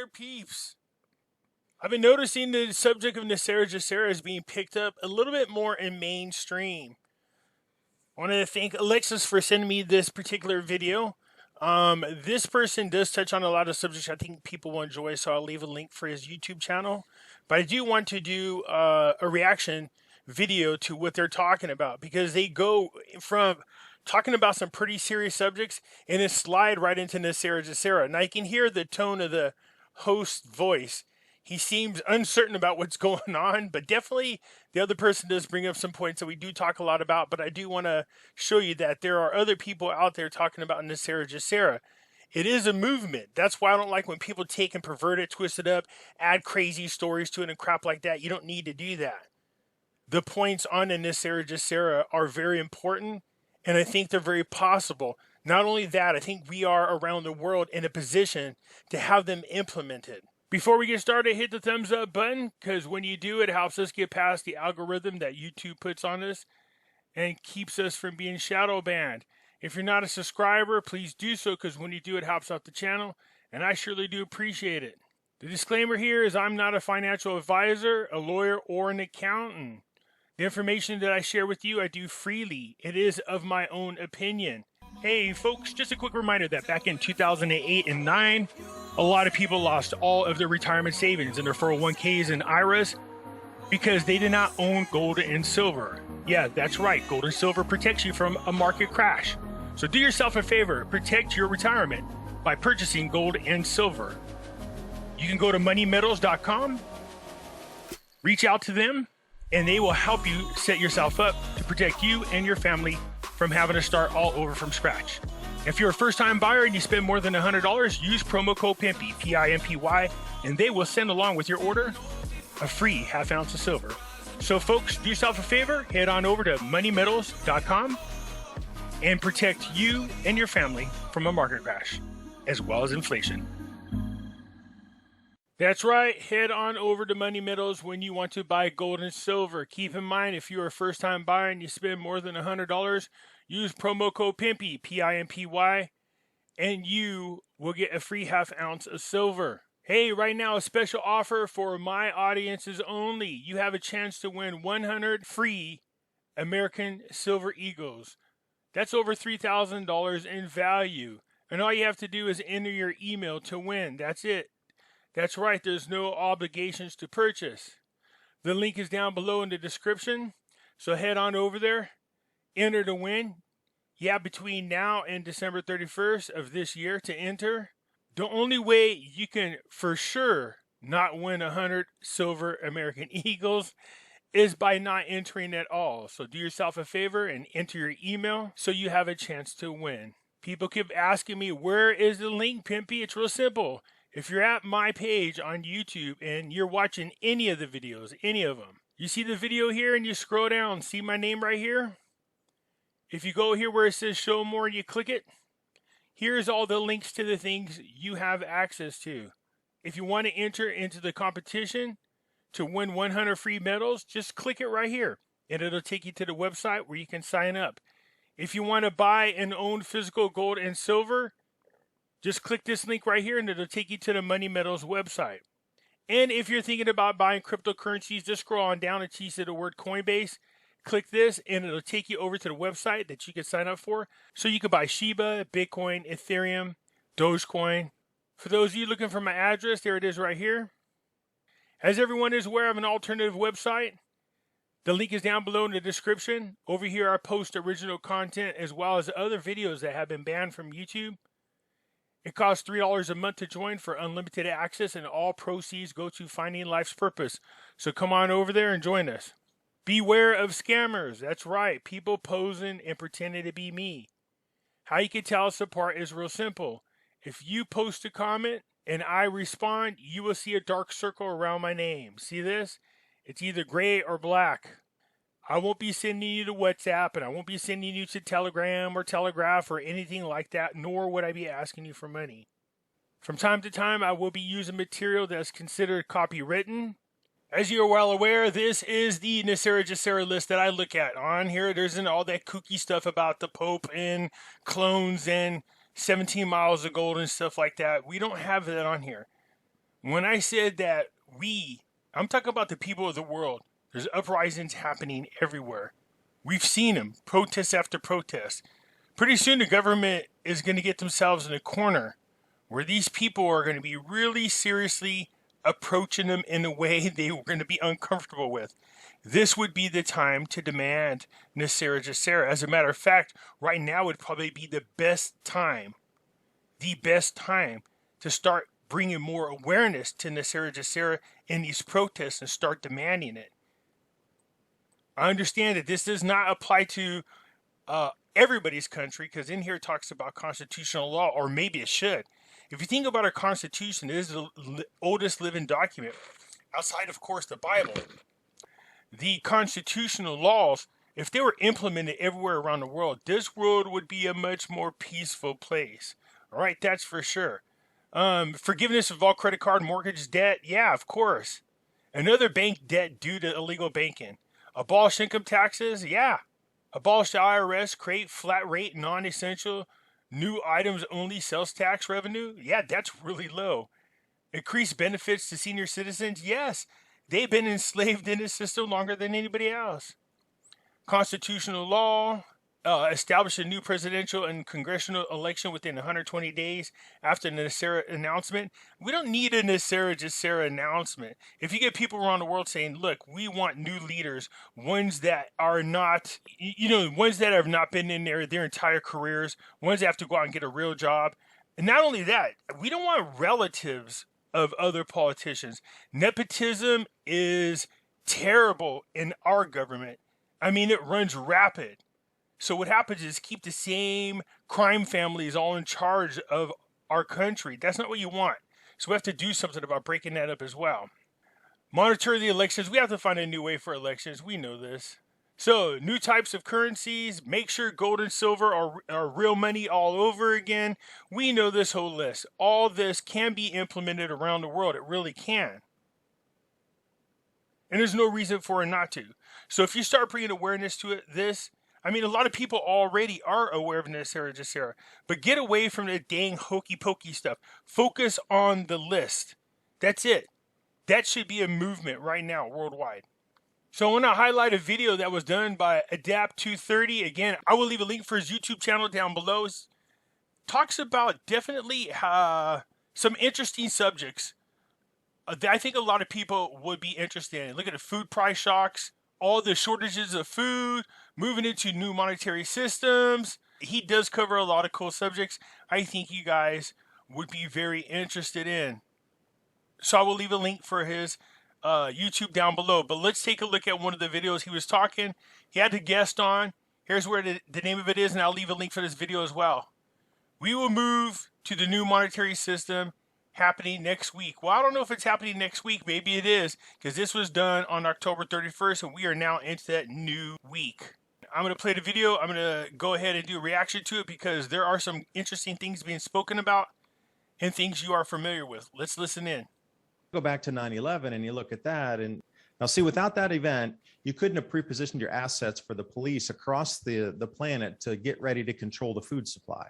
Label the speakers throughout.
Speaker 1: there, peeps? I've been noticing the subject of NESARA GESARA is being picked up a little bit more in mainstream. I wanted to thank Alexis for sending me this particular video. This person does touch on a lot of subjects I think people will enjoy, so I'll leave a link for his YouTube channel. But I do want to do a reaction video to what they're talking about, because they go from talking about some pretty serious subjects and then slide right into NESARA GESARA. And I can hear the tone of the host's voice. He seems uncertain about what's going on, but definitely the other person does bring up some points that we do talk a lot about. But I do want to show you that there are other people out there talking about NESARA GESARA. It is a movement. That's why I don't like when people take and pervert it, twist it up, add crazy stories to it and crap like that. You don't need to do that. The points on the NESARA GESARA are very important, and I think they're very possible. Not only that, I think we are around the world in a position to have them implemented. Before we get started, hit the thumbs up button, because when you do, it helps us get past the algorithm that YouTube puts on us and keeps us from being shadow banned. If you're not a subscriber, please do so, because when you do, it helps out the channel, and I surely do appreciate it. The disclaimer here is I'm not a financial advisor, a lawyer, or an accountant. The information that I share with you, I do freely. It is of my own opinion. Hey folks, just a quick reminder that back in 2008 and 9, a lot of people lost all of their retirement savings and their 401ks and IRAs because they did not own gold and silver. Yeah, that's right. Gold and silver protects you from a market crash. So do yourself a favor, protect your retirement by purchasing gold and silver. You can go to moneymetals.com, reach out to them, and they will help you set yourself up to protect you and your family from having to start all over from scratch. If you're a first-time buyer and you spend more than $100, use promo code Pimpy, P-I-M-P-Y, and they will send along with your order a free half ounce of silver. So folks, do yourself a favor, head on over to moneymetals.com and protect you and your family from a market crash, as well as inflation. That's right, head on over to Money Metals when you want to buy gold and silver. Keep in mind, if you're a first-time buyer and you spend more than $100, use promo code Pimpy, P-I-M-P-Y, and you will get a free half ounce of silver. Hey, right now, a special offer for my audiences only. You have a chance to win 100 free American Silver Eagles. That's over $3,000 in value. And all you have to do is enter your email to win. That's it. That's right, there's no obligations to purchase. The link is down below in the description, so head on over there, enter to win. You have between now and December 31st of this year to enter. The only way you can for sure not win 100 silver American Eagles is by not entering at all. So do yourself a favor and enter your email so you have a chance to win. People keep asking me, where is the link, Pimpy? It's real simple. If you're at my page on YouTube and you're watching any of the videos, any of them, you see the video here and you scroll down, see my name right here? If you go here where it says show more and you click it, here's all the links to the things you have access to. If you want to enter into the competition to win 100 free medals, just click it right here and it'll take you to the website where you can sign up. If you want to buy and own physical gold and silver, just click this link right here and it'll take you to the Money Metals website. And if you're thinking about buying cryptocurrencies, just scroll on down and you see the word Coinbase. Click this and it'll take you over to the website that you can sign up for. So you can buy Shiba, Bitcoin, Ethereum, Dogecoin. For those of you looking for my address, there it is right here. As everyone is aware of an alternative website, the link is down below in the description. Over here I post original content as well as other videos that have been banned from YouTube. It costs $3 a month to join for unlimited access, and all proceeds go to finding life's purpose. So come on over there and join us. Beware of scammers. That's right, people posing and pretending to be me. How you can tell us apart is real simple. If you post a comment and I respond, you will see a dark circle around my name. See this? It's either gray or black. I won't be sending you to WhatsApp, and I won't be sending you to Telegram or Telegraph or anything like that, nor would I be asking you for money. From time to time, I will be using material that's considered copywritten. As you're well aware, this is the NESARA GESARA list that I look at. On here, there isn't all that kooky stuff about the Pope and clones and 17 miles of gold and stuff like that. We don't have that on here. When I said that I'm talking about the people of the world. There's uprisings happening everywhere. We've seen them, protest after protest. Pretty soon the government is going to get themselves in a corner where these people are going to be really seriously approaching them in a way they were going to be uncomfortable with. This would be the time to demand NESARA GESARA. As a matter of fact, right now would probably be the best time to start bringing more awareness to NESARA GESARA in these protests and start demanding it. I understand that this does not apply to everybody's country, because in here it talks about constitutional law, or maybe it should. If you think about our Constitution, it is the oldest living document, outside, of course, the Bible. The constitutional laws, if they were implemented everywhere around the world, this world would be a much more peaceful place. All right, that's for sure. Forgiveness of all credit card mortgage debt, yeah, of course. Another bank debt due to illegal banking. Abolish income taxes, yeah. Abolish the IRS, create flat rate, non-essential, new items only sales tax revenue, yeah, that's really low. Increase benefits to senior citizens, yes. They've been enslaved in this system longer than anybody else. Constitutional law, establish a new presidential and congressional election within 120 days after the NESARA announcement. We don't need a NESARA GESARA announcement. If you get people around the world saying, look, we want new leaders, ones that are not, ones that have not been in their entire careers, ones that have to go out and get a real job. And not only that, we don't want relatives of other politicians. Nepotism is terrible in our government. I mean, it runs rapid. So what happens is keep the same crime families all in charge of our country. That's not what you want. So we have to do something about breaking that up as well. Monitor the elections. We have to find a new way for elections. We know this. So new types of currencies. Make sure gold and silver are real money all over again. We know this whole list. All this can be implemented around the world. It really can. And there's no reason for it not to. So if you start bringing awareness to it, a lot of people already are aware of NESARA GESARA, but get away from the dang hokey pokey stuff. Focus on the list. That's it. That should be a movement right now worldwide. So I want to highlight a video that was done by Adddddp. Again, I will leave a link for his YouTube channel down below. It talks about definitely some interesting subjects that I think a lot of people would be interested in. Look at the food price shocks, all the shortages of food, moving into new monetary systems. He does cover a lot of cool subjects I think you guys would be very interested in. So I will leave a link for his YouTube down below. But let's take a look at one of the videos he was talking. He had a guest on. Here's where the name of it is, and I'll leave a link for this video as well. We will move to the new monetary system happening next week. Well, I don't know if it's happening next week. Maybe it is, because this was done on October 31st, and we are now into that new week. I'm going to play the video. I'm going to go ahead and do a reaction to it, because there are some interesting things being spoken about and things you are familiar with. Let's listen in.
Speaker 2: Go back to 9/11 and you look at that, and now see, without that event, you couldn't have pre-positioned your assets for the police across the planet to get ready to control the food supply.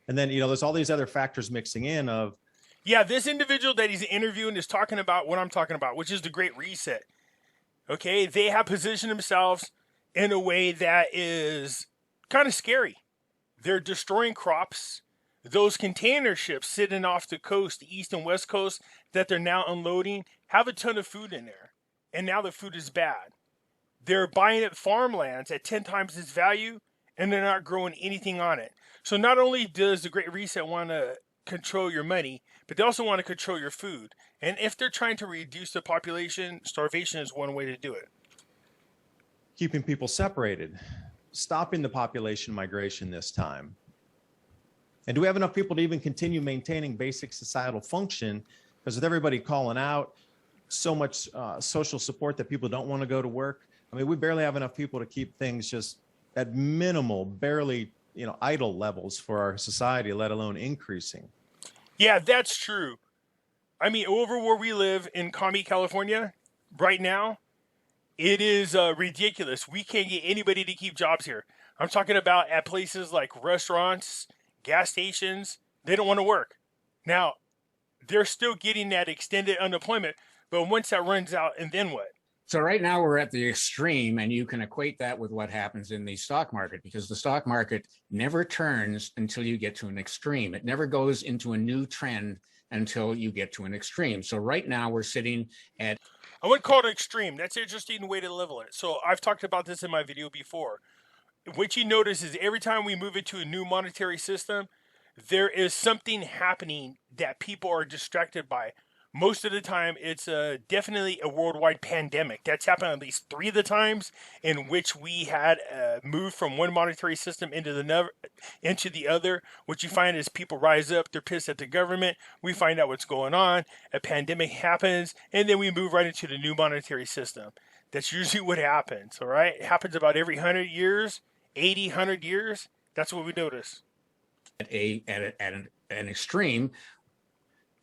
Speaker 2: And then, there's all these other factors mixing in of,
Speaker 1: yeah, this individual that he's interviewing is talking about what I'm talking about, which is the Great Reset. Okay, they have positioned themselves in a way that is kind of scary. They're destroying crops. Those container ships sitting off the coast, the east and west coast, that they're now unloading, have a ton of food in there. And now the food is bad. They're buying up farmlands at 10 times its value, and they're not growing anything on it. So not only does the Great Reset want to control your money, but they also want to control your food. And if they're trying to reduce the population, starvation is one way to do it.
Speaker 2: Keeping people separated, stopping the population migration this time. And do we have enough people to even continue maintaining basic societal function? Because with everybody calling out, so much social support that people don't want to go to work. I mean, we barely have enough people to keep things just at minimal, barely, idle levels for our society, let alone increasing.
Speaker 1: Yeah, that's true. I mean, over where we live in Commie, California, right now, it is ridiculous. We can't get anybody to keep jobs here. I'm talking about at places like restaurants, gas stations. They don't want to work. Now, they're still getting that extended unemployment. But once that runs out, and then what?
Speaker 3: So right now we're at the extreme, and you can equate that with what happens in the stock market, because the stock market never turns until you get to an extreme. It never goes into a new trend until you get to an extreme. So right now we're sitting at...
Speaker 1: I wouldn't call it extreme. That's an interesting way to level it. So I've talked about this in my video before. What you notice is every time we move into a new monetary system, there is something happening that people are distracted by. Most of the time, it's definitely a worldwide pandemic. That's happened at least 3 of the times in which we had moved from one monetary system into the other. What you find is people rise up, they're pissed at the government. We find out what's going on. A pandemic happens, and then we move right into the new monetary system. That's usually what happens, all right? It happens about every 100 years, 80, 100 years. That's what we notice.
Speaker 3: At an extreme.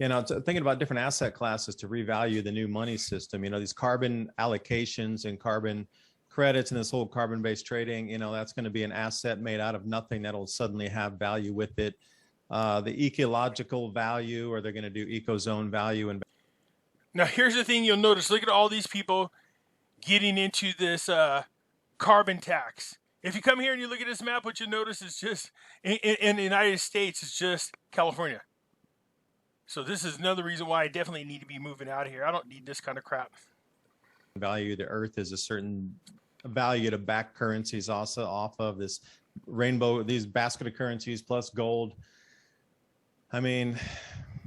Speaker 2: You know, thinking about different asset classes to revalue the new money system, you know, these carbon allocations and carbon credits and this whole carbon-based trading, you know, that's going to be an asset made out of nothing that'll suddenly have value with it. The ecological value, or they're going to do ecozone value. And
Speaker 1: now, here's the thing you'll notice. Look at all these people getting into this carbon tax. If you come here and you look at this map, what you notice is just, in the United States, it's just California. So this is another reason why I definitely need to be moving out of here. I don't need this kind of crap.
Speaker 2: value to earth is a certain value to back currencies also off of this rainbow, these basket of currencies plus gold. I mean,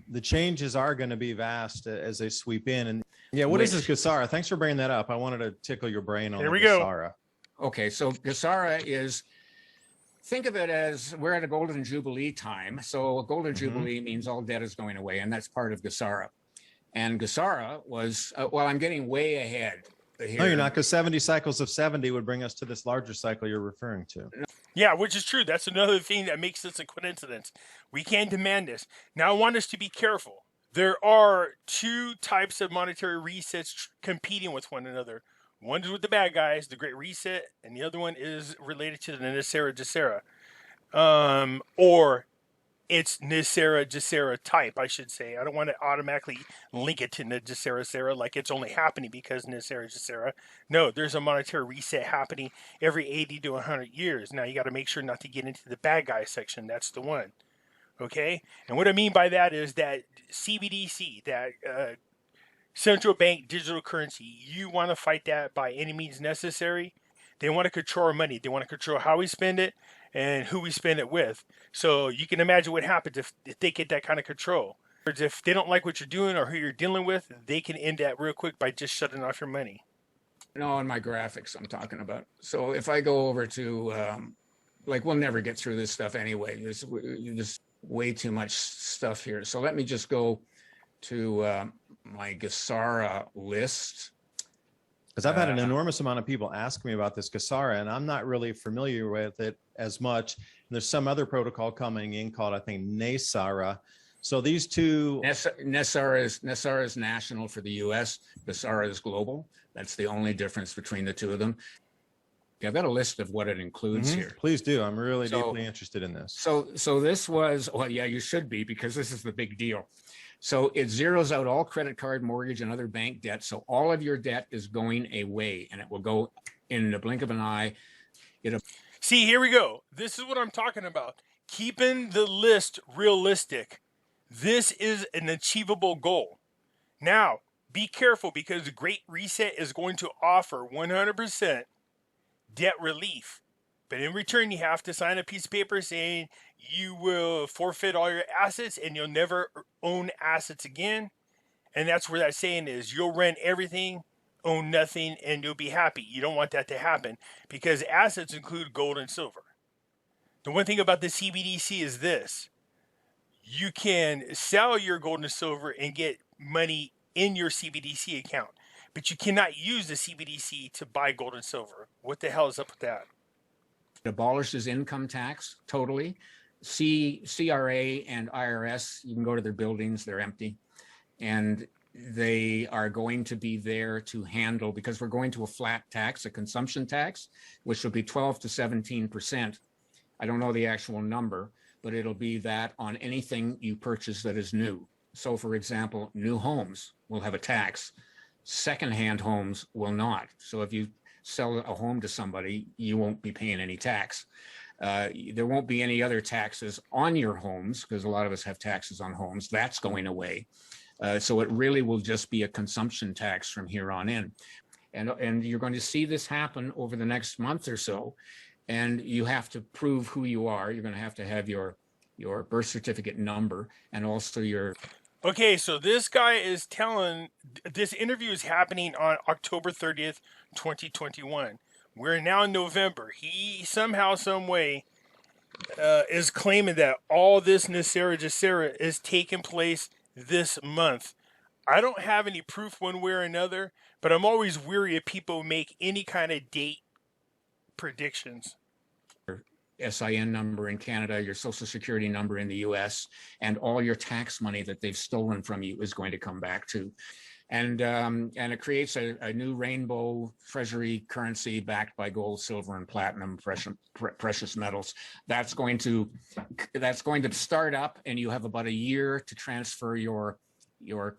Speaker 2: the changes are going to be vast as they sweep in. And yeah, what is this GESARA? Thanks for bringing that up. I wanted to tickle your brain on GESARA.
Speaker 3: Okay, so GESARA is, think of it as we're at a golden jubilee time. So a golden jubilee means all debt is going away, and that's part of GESARA. And GESARA was, well, I'm getting way ahead here.
Speaker 2: No, you're not, because 70 cycles of 70 would bring us to this larger cycle you're referring to.
Speaker 1: Yeah, which is true. That's another thing that makes this a coincidence. We can't demand this. Now, I want us to be careful. There are two types of monetary resets competing with one another. One is with the bad guys, the Great Reset, and the other one is related to the NESARA, GESARA. Or it's NESARA, GESARA type, I should say. I don't want to automatically link it to the GESARA, like it's only happening because NESARA, GESARA. No, there's a monetary reset happening every 80 to 100 years. Now, you got to make sure not to get into the bad guy section. That's the one. Okay? And what I mean by that is that CBDC, that central bank digital currency, you want to fight that by any means necessary. They want to control our money. They want to control how we spend it and who we spend it with. So you can imagine what happens if they get that kind of control. If they don't like what you're doing or who you're dealing with, they can end that real quick by just shutting off your money.
Speaker 3: No, in my graphics I'm talking about. So if I go over to, like, we'll never get through this stuff anyway. There's way too much stuff here. So let me just go to my GESARA list.
Speaker 2: Because I've had an enormous amount of people ask me about this GESARA, and I'm not really familiar with it as much. And there's some other protocol coming in called, I think, NESARA. So these two...
Speaker 3: NESARA is national for the U.S. GESARA is global. That's the only difference between the two of them. I've got a list of what it includes here.
Speaker 2: Please do. I'm really deeply interested in this.
Speaker 3: So this was, well, yeah, you should be, because this is the big deal. So it zeroes out all credit card, mortgage, and other bank debt. So all of your debt is going away, and it will go in the blink of an eye.
Speaker 1: See, here we go. This is what I'm talking about. Keeping the list realistic. This is an achievable goal. Now, be careful, because the Great Reset is going to offer 100% debt relief. But in return, you have to sign a piece of paper saying you will forfeit all your assets and you'll never own assets again. And that's where that saying is. You'll rent everything, own nothing, and you'll be happy. You don't want that to happen, because assets include gold and silver. The one thing about the CBDC is this. You can sell your gold and silver and get money in your CBDC account, but you cannot use the CBDC to buy gold and silver. What the hell is up with that?
Speaker 3: It abolishes income tax totally. CRA and IRS, you can go to their buildings, they're empty. And they are going to be there to handle, because we're going to a flat tax, a consumption tax, which will be 12 to 17%. I don't know the actual number, but it'll be that on anything you purchase that is new. So for example, new homes will have a tax. Secondhand homes will not. So if you sell a home to somebody, you won't be paying any tax. There won't be any other taxes on your homes, because a lot of us have taxes on homes. That's going away. So it really will just be a consumption tax from here on in. And you're going to see this happen over the next month or so. And you have to prove who you are. You're going to have your birth certificate number and also your...
Speaker 1: Okay, so this guy is telling, this interview is happening on October 30th, 2021. We're now in November. He somehow, some way, is claiming that all this NESARA GESARA is taking place this month. I don't have any proof one way or another, but I'm always weary if people make any kind of date predictions.
Speaker 3: SIN number in Canada, your social security number in the US, and all your tax money that they've stolen from you is going to come back to. And it creates a new rainbow treasury currency backed by gold, silver, and platinum, precious metals. That's going to start up, and you have about a year to transfer your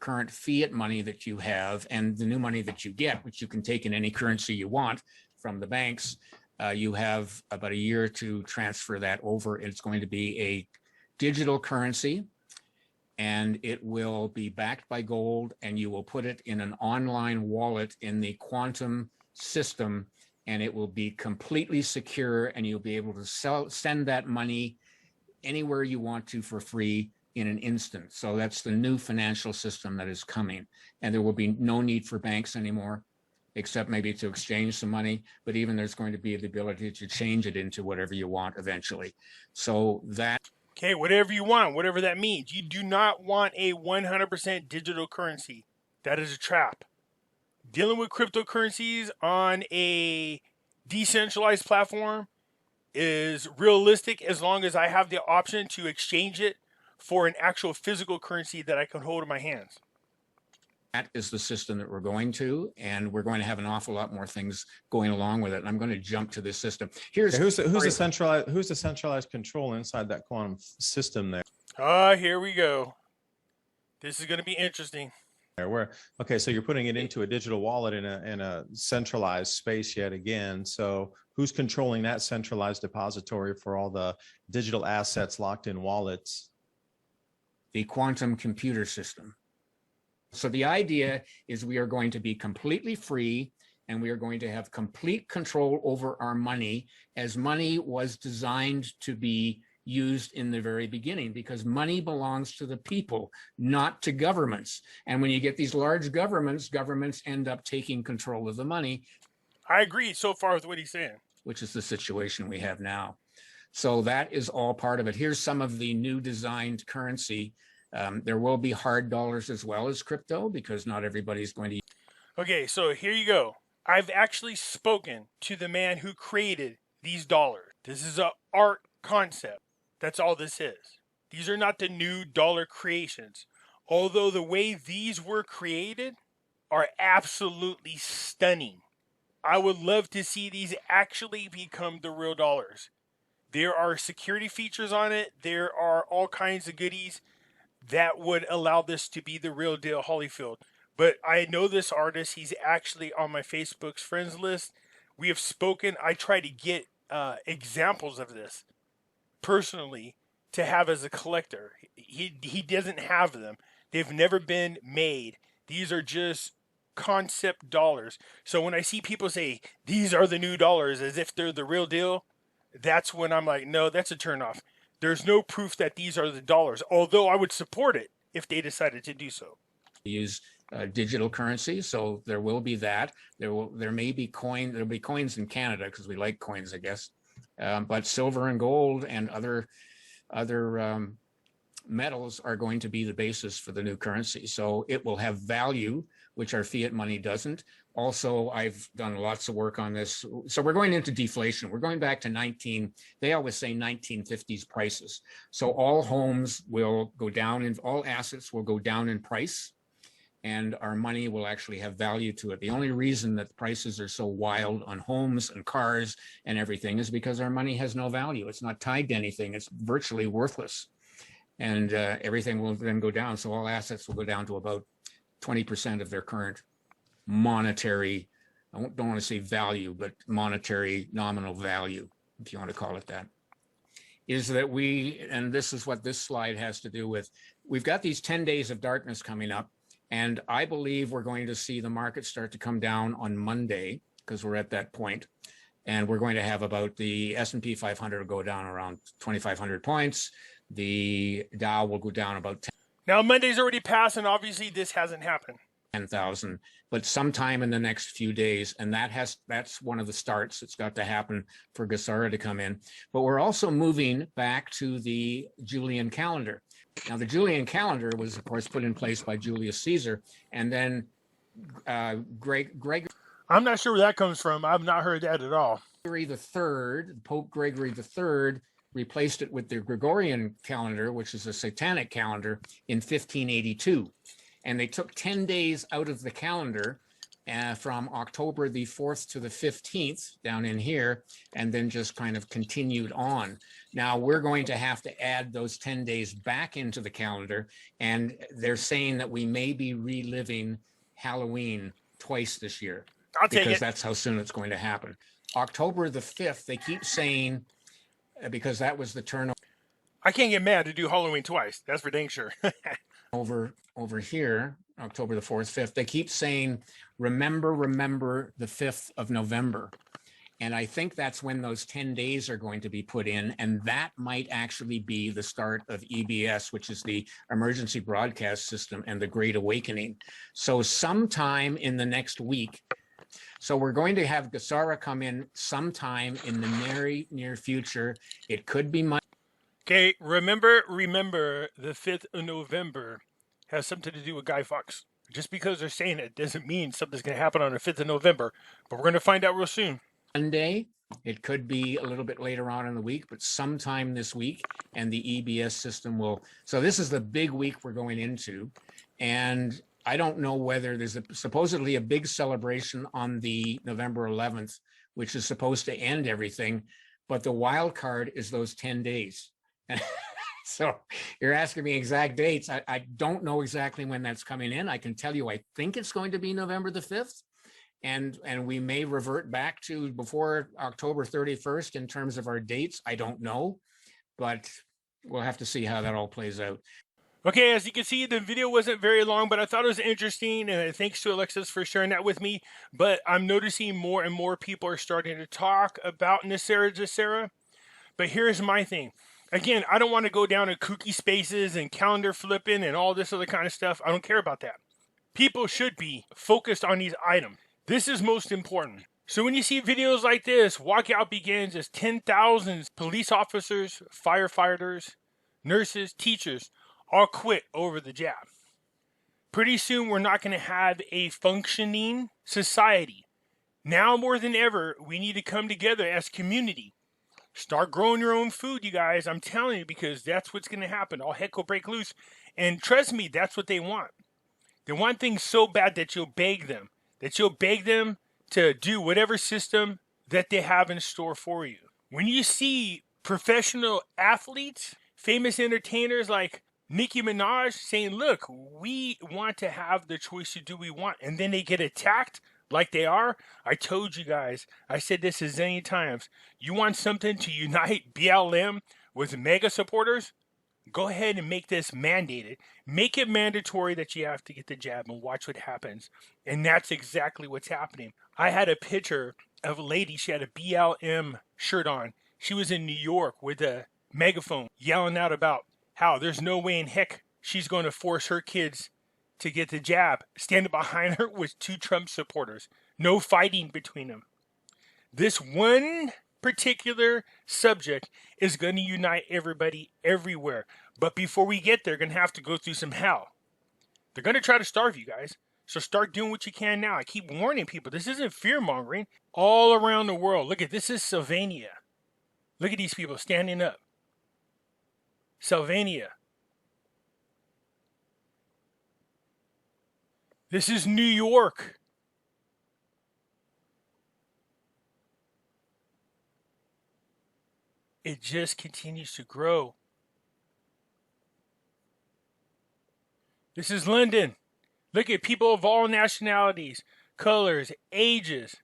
Speaker 3: current fiat money that you have and the new money that you get, which you can take in any currency you want from the banks. You have about a year to transfer that over. It's going to be a digital currency, and it will be backed by gold, and you will put it in an online wallet in the quantum system, and it will be completely secure, and you'll be able to send that money anywhere you want to for free in an instant. So that's the new financial system that is coming, and there will be no need for banks anymore, except maybe to exchange some money, but even there's going to be the ability to change it into whatever you want eventually. So that...
Speaker 1: Okay, whatever you want, whatever that means. You do not want a 100% digital currency. That is a trap. Dealing with cryptocurrencies on a decentralized platform is realistic as long as I have the option to exchange it for an actual physical currency that I can hold in my hands.
Speaker 3: That is the system that we're going to, and we're going to have an awful lot more things going along with it. And I'm going to jump to this system. Here's
Speaker 2: who's the centralized control inside that quantum system there?
Speaker 1: Here we go. This is going to be interesting.
Speaker 2: Okay, so you're putting it into a digital wallet in a centralized space yet again. So who's controlling that centralized depository for all the digital assets locked in wallets?
Speaker 3: The quantum computer system. So the idea is we are going to be completely free, and we are going to have complete control over our money, as money was designed to be used in the very beginning, because money belongs to the people, not to governments. And when you get these large governments end up taking control of the money.
Speaker 1: I agree so far with what he's saying.
Speaker 3: Which is the situation we have now. So that is all part of it. Here's some of the new designed currency. There will be hard dollars as well as crypto, because not everybody's going to.
Speaker 1: Okay, so here you go. I've actually spoken to the man who created these dollars. This is an art concept. That's all this is. These are not the new dollar creations. Although the way these were created are absolutely stunning. I would love to see these actually become the real dollars. There are security features on it. There are all kinds of goodies that would allow this to be the real deal Holyfield. But I know this artist. He's actually on my Facebook's friends list. We have spoken. I try to get examples of this personally to have as a collector. He doesn't have them. They've never been made. These are just concept dollars. So when I see people say these are the new dollars as if they're the real deal, that's when I'm like, no, that's a turnoff. There's no proof that these are the dollars, although I would support it if they decided to do so.
Speaker 3: Use digital currency, so there will be that. There may be coin. There'll be coins in Canada because we like coins, I guess. But silver and gold and other metals are going to be the basis for the new currency. So it will have value, which our fiat money doesn't. Also, I've done lots of work on this. So we're going into deflation. We're going back to they always say 1950s prices. So all homes will go down and all assets will go down in price, and our money will actually have value to it. The only reason that the prices are so wild on homes and cars and everything is because our money has no value. It's not tied to anything. It's virtually worthless. and everything will then go down. So all assets will go down to about 20% of their current monetary, don't want to say value, but monetary nominal value, if you want to call it that. Is that and this is what this slide has to do with, we've got these 10 days of darkness coming up, and I believe we're going to see the market start to come down on Monday, because we're at that point. And we're going to have about the S&P 500 will go down around 2,500 points. The Dow will go down about 10.
Speaker 1: Now, Monday's already passed, and obviously this hasn't happened.
Speaker 3: 10,000, but sometime in the next few days, and that's one of the starts. It's got to happen for GESARA to come in. But we're also moving back to the Julian calendar. Now, the Julian calendar was, of course, put in place by Julius Caesar, and then Gregory.
Speaker 1: I'm not sure where that comes from. I've not heard that at all.
Speaker 3: Gregory III, Pope Gregory III, replaced it with the Gregorian calendar, which is a satanic calendar, in 1582. And they took 10 days out of the calendar from October the 4th to the 15th down in here, and then just kind of continued on. Now we're going to have to add those 10 days back into the calendar, and they're saying that we may be reliving Halloween twice this year.
Speaker 1: I'll take it.
Speaker 3: Because that's how soon it's going to happen. October the 5th, they keep saying, because that was the turnover.
Speaker 1: I can't get mad to do Halloween twice. That's for dang sure.
Speaker 3: over here, October the 4th, 5th, they keep saying, remember the 5th of November. And I think that's when those 10 days are going to be put in. And that might actually be the start of EBS, which is the Emergency Broadcast System, and the Great Awakening. So sometime in the next week, so we're going to have GESARA come in sometime in the very near future. It could be Monday.
Speaker 1: Okay, remember, the 5th of November has something to do with Guy Fawkes. Just because they're saying it doesn't mean something's going to happen on the 5th of November. But we're going to find out real soon.
Speaker 3: Monday. It could be a little bit later on in the week, but sometime this week, and the EBS system will. So this is the big week we're going into. And I don't know whether there's supposedly a big celebration on the November 11th, which is supposed to end everything. But the wild card is those 10 days. So you're asking me exact dates. I don't know exactly when that's coming in. I can tell you, I think it's going to be November the 5th. And we may revert back to before October 31st in terms of our dates. I don't know, but we'll have to see how that all plays out.
Speaker 1: Okay, as you can see, the video wasn't very long, but I thought it was interesting, and thanks to Alexis for sharing that with me. But I'm noticing more and more people are starting to talk about NESARA, GESARA. But here's my thing. Again, I don't want to go down to kooky spaces and calendar flipping and all this other kind of stuff. I don't care about that. People should be focused on these items. This is most important. So when you see videos like this, walkout begins as 10,000 police officers, firefighters, nurses, teachers all quit over the jab. Pretty soon we're not going to have a functioning society. Now more than ever, we need to come together as community. Start growing your own food, you guys. I'm telling you, because that's what's going to happen. All heck will break loose. And trust me, that's what they want. They want things so bad that you'll beg them. That you'll beg them to do whatever system that they have in store for you. When you see professional athletes, famous entertainers like Nicki Minaj saying, look, we want to have the choice to do what we want, and then they get attacked like they are. I told you guys, I said this a zillion times. You want something to unite BLM with mega supporters? Go ahead and make this mandated. Make it mandatory that you have to get the jab and watch what happens. And that's exactly what's happening. I had a picture of a lady. She had a BLM shirt on. She was in New York with a megaphone yelling out about how there's no way in heck she's going to force her kids to get the jab. Standing behind her was 2 Trump supporters. No fighting between them. This one particular subject is going to unite everybody everywhere. But before we get there, going to have to go through some hell. They're going to try to starve you guys. So start doing what you can now. I keep warning people. This isn't fear-mongering. All around the world. Look at this is Sylvania. Look at these people standing up. Sylvania. This is New York. It just continues to grow. This is London. Look at people of all nationalities, colors, ages.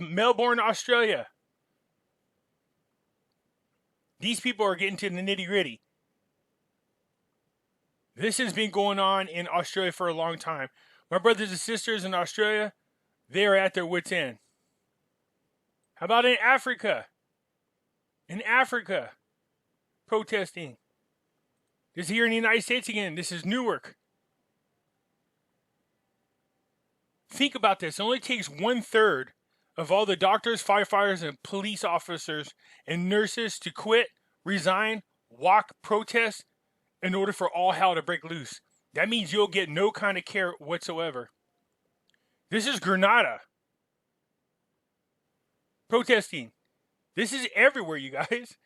Speaker 1: Melbourne, Australia. These people are getting to the nitty-gritty. This has been going on in Australia for a long time. My brothers and sisters in Australia, they are at their wits' end. How about in Africa? In Africa, protesting. This is here in the United States again. This is Newark. Think about this. It only takes 1/3 of all the doctors, firefighters, and police officers and nurses to quit, resign, walk, protest in order for all hell to break loose. That means you'll get no kind of care whatsoever. This is Grenada. Protesting. This is everywhere, you guys.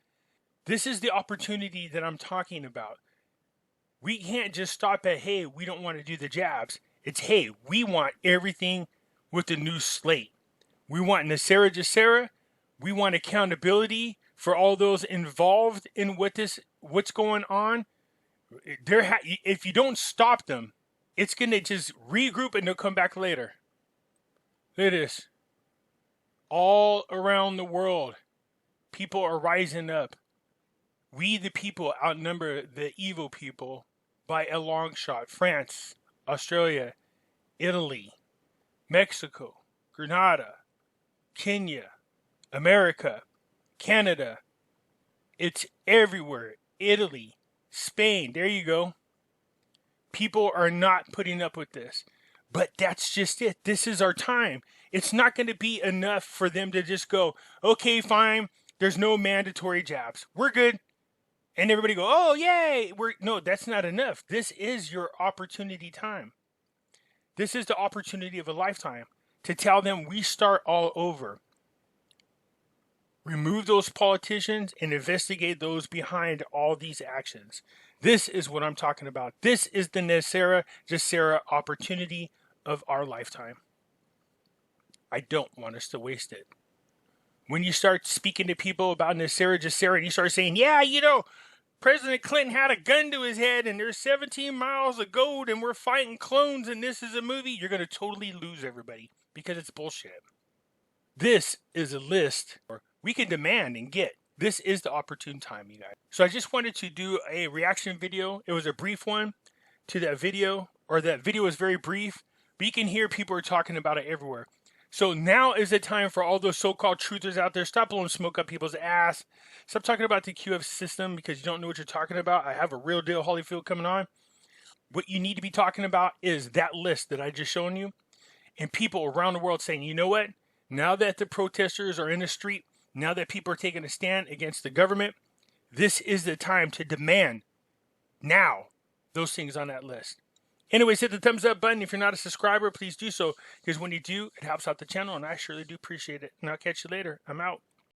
Speaker 1: This is the opportunity that I'm talking about. We can't just stop at, hey, we don't want to do the jabs. It's, hey, we want everything with the new slate. We want NESARA, GESARA. We want accountability for all those involved in what's going on. If you don't stop them, it's going to just regroup and they'll come back later. Look at this. All around the world, people are rising up. We, the people, outnumber the evil people by a long shot. France, Australia, Italy, Mexico, Grenada, Kenya, America, Canada. It's everywhere. Italy, Spain, there you go. People are not putting up with this. But that's just it. This is our time. It's not going to be enough for them to just go, okay, fine, there's no mandatory jabs. We're good. And everybody go, oh, yay. No, that's not enough. This is your opportunity time. This is the opportunity of a lifetime to tell them we start all over. Remove those politicians and investigate those behind all these actions. This is what I'm talking about. This is the NESARA, GESARA opportunity of our lifetime. I don't want us to waste it. When you start speaking to people about NESARA, GESARA, and you start saying, yeah, President Clinton had a gun to his head and there's 17 miles of gold and we're fighting clones and this is a movie, you're going to totally lose everybody because it's bullshit. This is a list we can demand and get. This is the opportune time, you guys. So I just wanted to do a reaction video. It was a brief one to that video, or that video was very brief, but you can hear people are talking about it everywhere. So now is the time for all those so-called truthers out there. Stop blowing smoke up people's ass. Stop talking about the QF system because you don't know what you're talking about. I have a real deal Holyfield coming on. What you need to be talking about is that list that I just shown you. And people around the world saying, you know what? Now that the protesters are in the street, now that people are taking a stand against the government, this is the time to demand now those things on that list. Anyways, hit the thumbs up button. If you're not a subscriber, please do so, because when you do, it helps out the channel, and I surely do appreciate it. And I'll catch you later. I'm out.